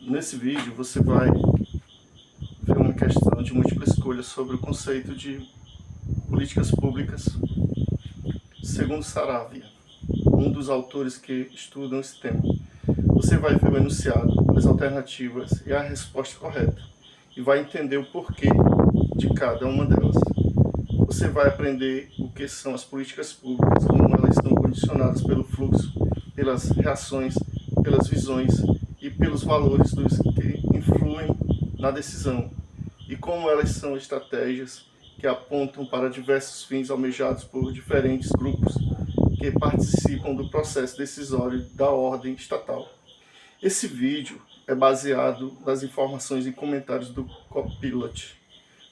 Nesse vídeo você vai ver uma questão de múltipla escolha sobre o conceito de políticas públicas segundo Saravia, um dos autores que estudam esse tema. Você vai ver o enunciado, as alternativas e a resposta correta, e vai entender o porquê de cada uma delas. Você vai aprender o que são as políticas públicas, como elas estão condicionadas pelo fluxo, pelas reações, pelas visões e pelos valores dos que influem na decisão, e como elas são estratégias que apontam para diversos fins almejados por diferentes grupos que participam do processo decisório da ordem estatal. Esse vídeo é baseado nas informações e comentários do Copilot,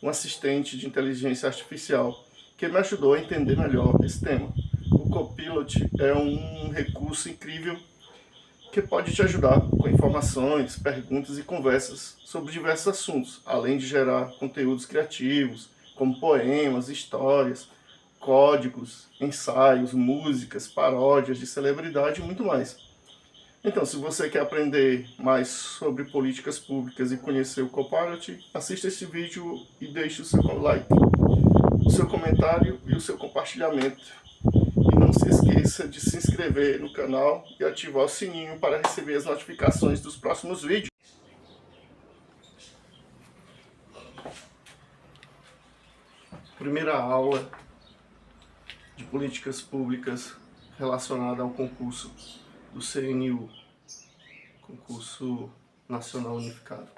um assistente de inteligência artificial que me ajudou a entender melhor esse tema. O Copilot é um recurso incrível que pode te ajudar com informações, perguntas e conversas sobre diversos assuntos, além de gerar conteúdos criativos, como poemas, histórias, códigos, ensaios, músicas, paródias de celebridade e muito mais. Então, se você quer aprender mais sobre políticas públicas e conhecer o Copilot, assista esse vídeo e deixe o seu like, o seu comentário e o seu compartilhamento. E não se esqueça de se inscrever no canal e ativar o sininho para receber as notificações dos próximos vídeos. Primeira aula de políticas públicas relacionada ao concurso do CNU, Concurso Nacional Unificado.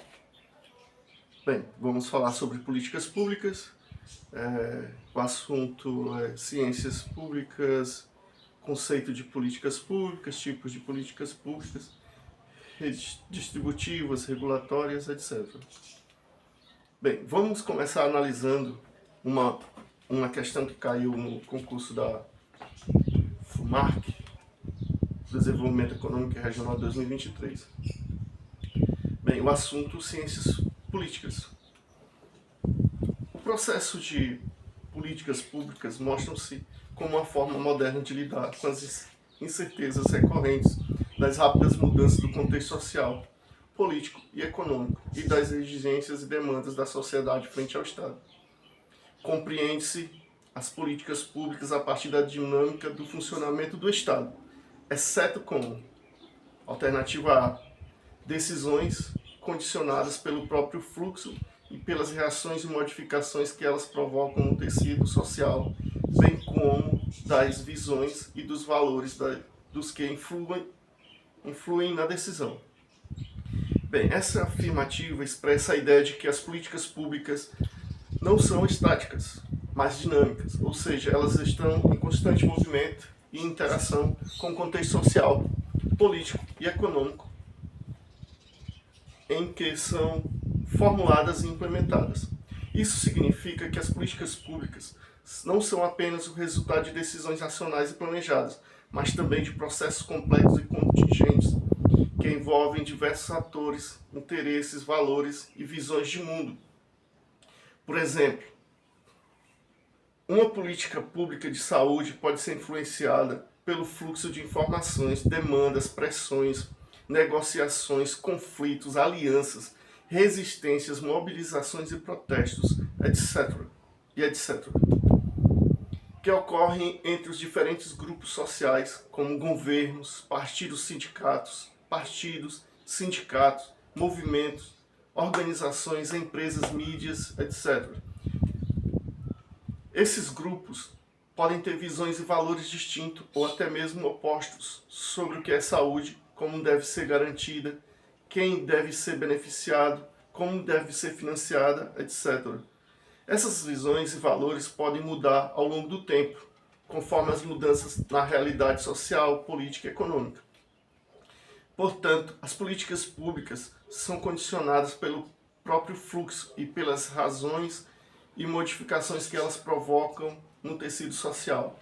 Bem, vamos falar sobre políticas públicas. O assunto é ciências públicas, conceito de políticas públicas, tipos de políticas públicas, redes distributivas, regulatórias, etc. Bem, vamos começar analisando uma questão que caiu no concurso da FUMARC, Desenvolvimento Econômico e Regional 2023. Bem, o assunto ciências políticas. O processo de políticas públicas mostram-se como uma forma moderna de lidar com as incertezas recorrentes das rápidas mudanças do contexto social, político e econômico e das exigências e demandas da sociedade frente ao Estado. Compreende-se as políticas públicas a partir da dinâmica do funcionamento do Estado, exceto como alternativa A, decisões condicionadas pelo próprio fluxo e pelas reações e modificações que elas provocam no tecido social, bem como das visões e dos valores dos que influem na decisão. Bem, essa afirmativa expressa a ideia de que as políticas públicas não são estáticas, mas dinâmicas, ou seja, elas estão em constante movimento e interação com o contexto social, político e econômico em que são formuladas e implementadas. Isso significa que as políticas públicas não são apenas o resultado de decisões racionais e planejadas, mas também de processos complexos e contingentes que envolvem diversos atores, interesses, valores e visões de mundo. Por exemplo, uma política pública de saúde pode ser influenciada pelo fluxo de informações, demandas, pressões, negociações, conflitos, alianças, resistências, mobilizações e protestos, etc., que ocorrem entre os diferentes grupos sociais, como governos, sindicatos, movimentos, organizações, empresas, mídias, etc. Esses grupos podem ter visões e valores distintos ou até mesmo opostos sobre o que é saúde, como deve ser garantida, quem deve ser beneficiado, como deve ser financiada, etc. Essas visões e valores podem mudar ao longo do tempo, conforme as mudanças na realidade social, política e econômica. Portanto, as políticas públicas são condicionadas pelo próprio fluxo e pelas razões e modificações que elas provocam no tecido social,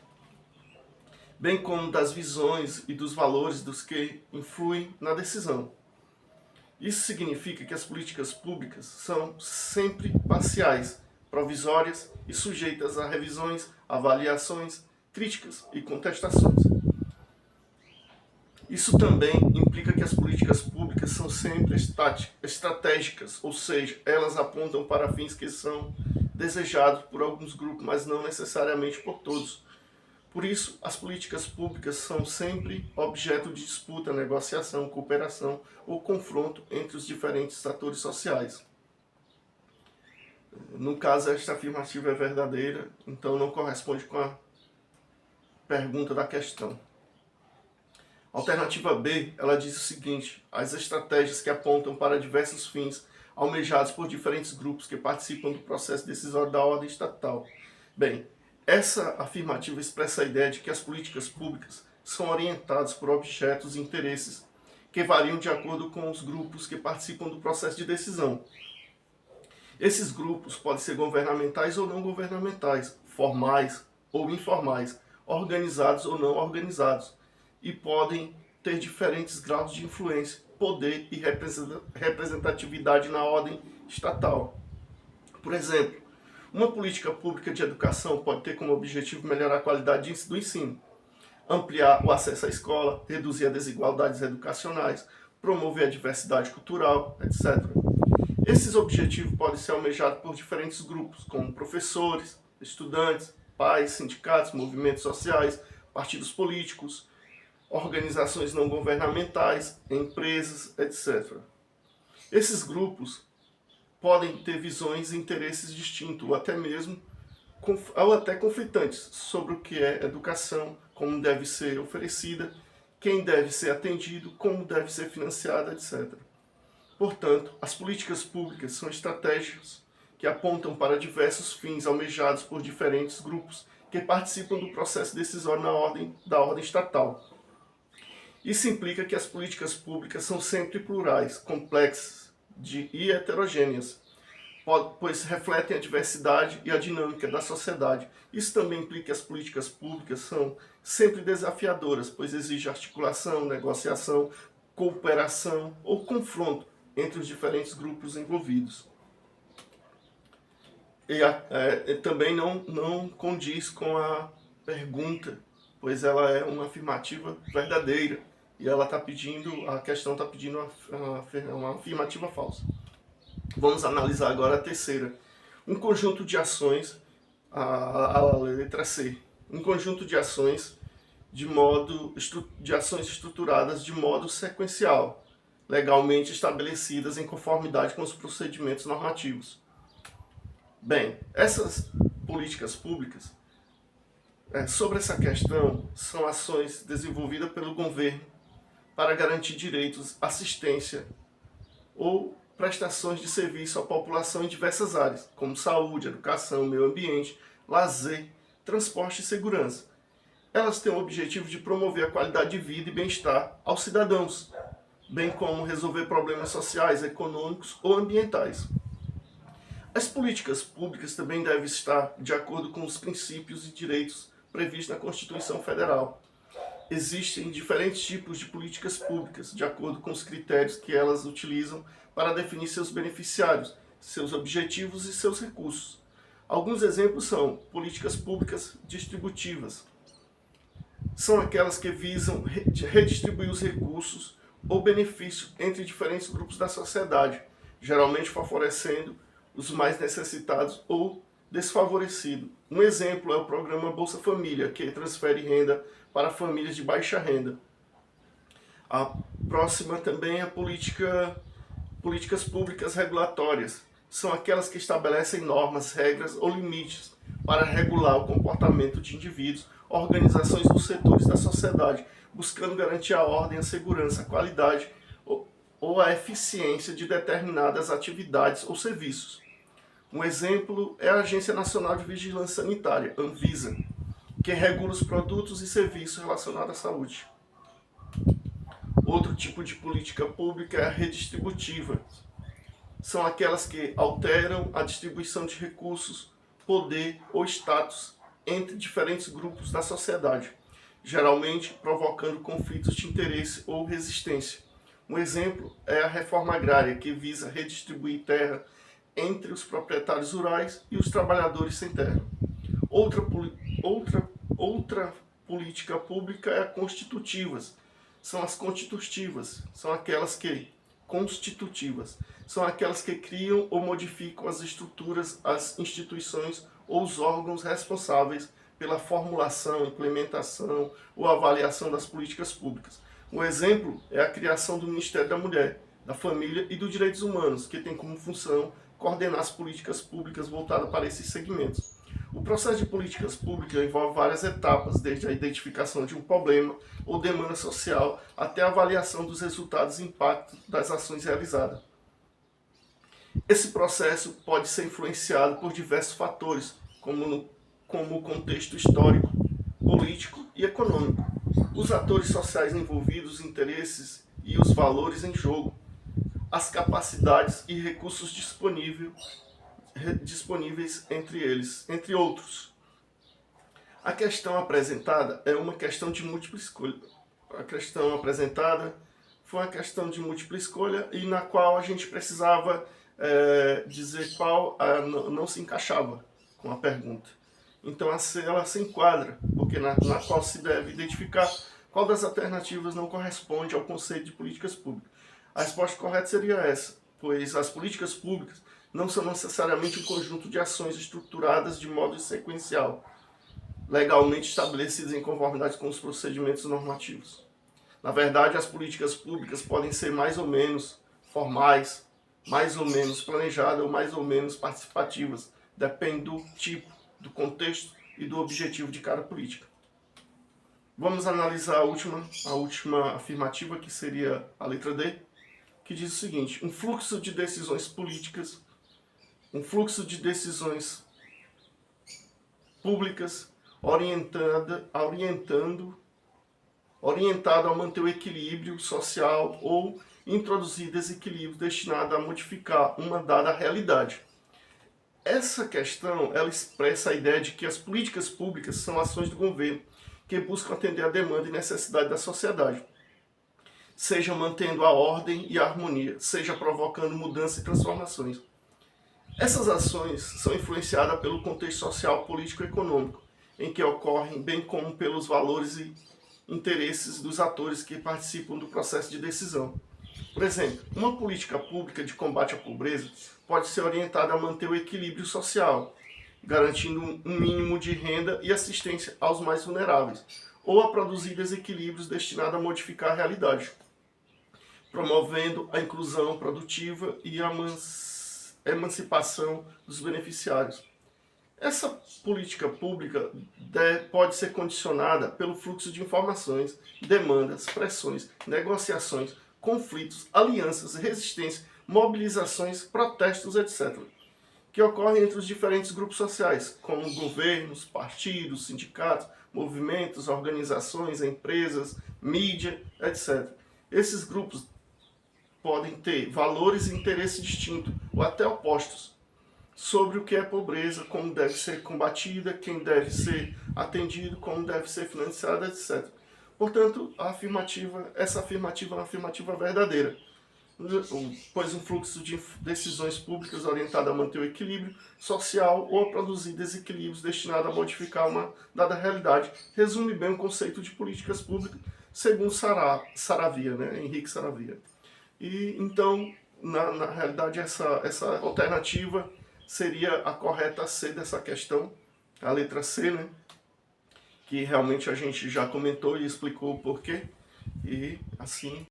bem como das visões e dos valores dos que influem na decisão. Isso significa que as políticas públicas são sempre parciais, provisórias e sujeitas a revisões, avaliações, críticas e contestações. Isso também implica que as políticas públicas são sempre estratégicas, ou seja, elas apontam para fins que são desejados por alguns grupos, mas não necessariamente por todos. Por isso, as políticas públicas são sempre objeto de disputa, negociação, cooperação ou confronto entre os diferentes atores sociais. No caso, esta afirmativa é verdadeira, então não corresponde com a pergunta da questão. Alternativa B, ela diz o seguinte: as estratégias que apontam para diversos fins almejados por diferentes grupos que participam do processo decisório da ordem estatal. Bem, essa afirmativa expressa a ideia de que as políticas públicas são orientadas por objetos e interesses que variam de acordo com os grupos que participam do processo de decisão. Esses grupos podem ser governamentais ou não governamentais, formais ou informais, organizados ou não organizados, e podem ter diferentes graus de influência, poder e representatividade na ordem estatal. Por exemplo, uma política pública de educação pode ter como objetivo melhorar a qualidade do ensino, ampliar o acesso à escola, reduzir as desigualdades educacionais, promover a diversidade cultural, etc. Esses objetivos podem ser almejados por diferentes grupos, como professores, estudantes, pais, sindicatos, movimentos sociais, partidos políticos, organizações não governamentais, empresas, etc. Esses grupos podem ter visões e interesses distintos, ou até conflitantes, sobre o que é educação, como deve ser oferecida, quem deve ser atendido, como deve ser financiada, etc. Portanto, as políticas públicas são estratégias que apontam para diversos fins almejados por diferentes grupos que participam do processo decisório da ordem estatal. Isso implica que as políticas públicas são sempre plurais, complexas e heterogêneas, pois refletem a diversidade e a dinâmica da sociedade. Isso também implica que as políticas públicas são sempre desafiadoras, pois exige articulação, negociação, cooperação ou confronto entre os diferentes grupos envolvidos. E também não condiz com a pergunta, pois ela é uma afirmativa verdadeira. E a questão está pedindo uma afirmativa falsa. Vamos analisar agora a terceira. Um conjunto de ações, a letra C. Um conjunto de ações de ações estruturadas de modo sequencial, legalmente estabelecidas em conformidade com os procedimentos normativos. Bem, essas políticas públicas, sobre essa questão, são ações desenvolvidas pelo governo para garantir direitos, assistência ou prestações de serviço à população em diversas áreas, como saúde, educação, meio ambiente, lazer, transporte e segurança. Elas têm o objetivo de promover a qualidade de vida e bem-estar aos cidadãos, bem como resolver problemas sociais, econômicos ou ambientais. As políticas públicas também devem estar de acordo com os princípios e direitos previstos na Constituição Federal. Existem diferentes tipos de políticas públicas, de acordo com os critérios que elas utilizam para definir seus beneficiários, seus objetivos e seus recursos. Alguns exemplos são políticas públicas distributivas. São aquelas que visam redistribuir os recursos ou benefícios entre diferentes grupos da sociedade, geralmente favorecendo os mais necessitados ou desfavorecidos. Um exemplo é o programa Bolsa Família, que transfere renda para famílias de baixa renda. A próxima também é políticas públicas regulatórias. São aquelas que estabelecem normas, regras ou limites para regular o comportamento de indivíduos, organizações dos setores da sociedade, buscando garantir a ordem, a segurança, a qualidade ou a eficiência de determinadas atividades ou serviços. Um exemplo é a Agência Nacional de Vigilância Sanitária, Anvisa, que regula os produtos e serviços relacionados à saúde. Outro tipo de política pública é a redistributiva. São aquelas que alteram a distribuição de recursos, poder ou status entre diferentes grupos da sociedade, geralmente provocando conflitos de interesse ou resistência. Um exemplo é a reforma agrária, que visa redistribuir terra entre os proprietários rurais e os trabalhadores sem terra. Outra política pública é a constitutivas. são as constitutivas, são aquelas que constitutivas, são aquelas que criam ou modificam as estruturas, as instituições ou os órgãos responsáveis pela formulação, implementação ou avaliação das políticas públicas. Um exemplo é a criação do Ministério da Mulher, da Família e dos Direitos Humanos, que tem como função coordenar as políticas públicas voltadas para esses segmentos. O processo de políticas públicas envolve várias etapas, desde a identificação de um problema ou demanda social até a avaliação dos resultados e impactos das ações realizadas. Esse processo pode ser influenciado por diversos fatores, como o contexto histórico, político e econômico, os atores sociais envolvidos, os interesses e os valores em jogo, as capacidades e recursos disponíveis entre eles, entre outros. A questão apresentada é uma questão de múltipla escolha. A questão apresentada foi uma questão de múltipla escolha e na qual a gente precisava dizer qual não se encaixava com a pergunta. Então ela se enquadra, porque na qual se deve identificar qual das alternativas não corresponde ao conceito de políticas públicas. A resposta correta seria essa, pois as políticas públicas não são necessariamente um conjunto de ações estruturadas de modo sequencial, legalmente estabelecidas em conformidade com os procedimentos normativos. Na verdade, as políticas públicas podem ser mais ou menos formais, mais ou menos planejadas ou mais ou menos participativas, depende do tipo, do contexto e do objetivo de cada política. Vamos analisar a última afirmativa, que seria a letra D, que diz o seguinte: um fluxo de decisões políticas, um fluxo de decisões públicas orientado a manter o equilíbrio social ou introduzir desequilíbrios destinados a modificar uma dada realidade. Essa questão, ela expressa a ideia de que as políticas públicas são ações do governo que buscam atender a demanda e necessidade da sociedade, seja mantendo a ordem e a harmonia, seja provocando mudanças e transformações. Essas ações são influenciadas pelo contexto social, político e econômico em que ocorrem, bem como pelos valores e interesses dos atores que participam do processo de decisão. Por exemplo, uma política pública de combate à pobreza pode ser orientada a manter o equilíbrio social, garantindo um mínimo de renda e assistência aos mais vulneráveis, ou a produzir desequilíbrios destinados a modificar a realidade, promovendo a inclusão produtiva e a emancipação dos beneficiários. Essa política pública pode ser condicionada pelo fluxo de informações, demandas, pressões, negociações, conflitos, alianças, resistência, mobilizações, protestos, etc., que ocorrem entre os diferentes grupos sociais, como governos, partidos, sindicatos, movimentos, organizações, empresas, mídia, etc. Esses grupos podem ter valores e interesses distintos, ou até opostos, sobre o que é pobreza, como deve ser combatida, quem deve ser atendido, como deve ser financiada, etc. Portanto, essa afirmativa é uma afirmativa verdadeira, pois um fluxo de decisões públicas orientado a manter o equilíbrio social ou a produzir desequilíbrios destinados a modificar uma dada realidade resume bem o conceito de políticas públicas, segundo Saravia, Henrique Saravia. E então, na realidade, essa alternativa seria a correta C dessa questão, a letra C, que realmente a gente já comentou e explicou o porquê, e assim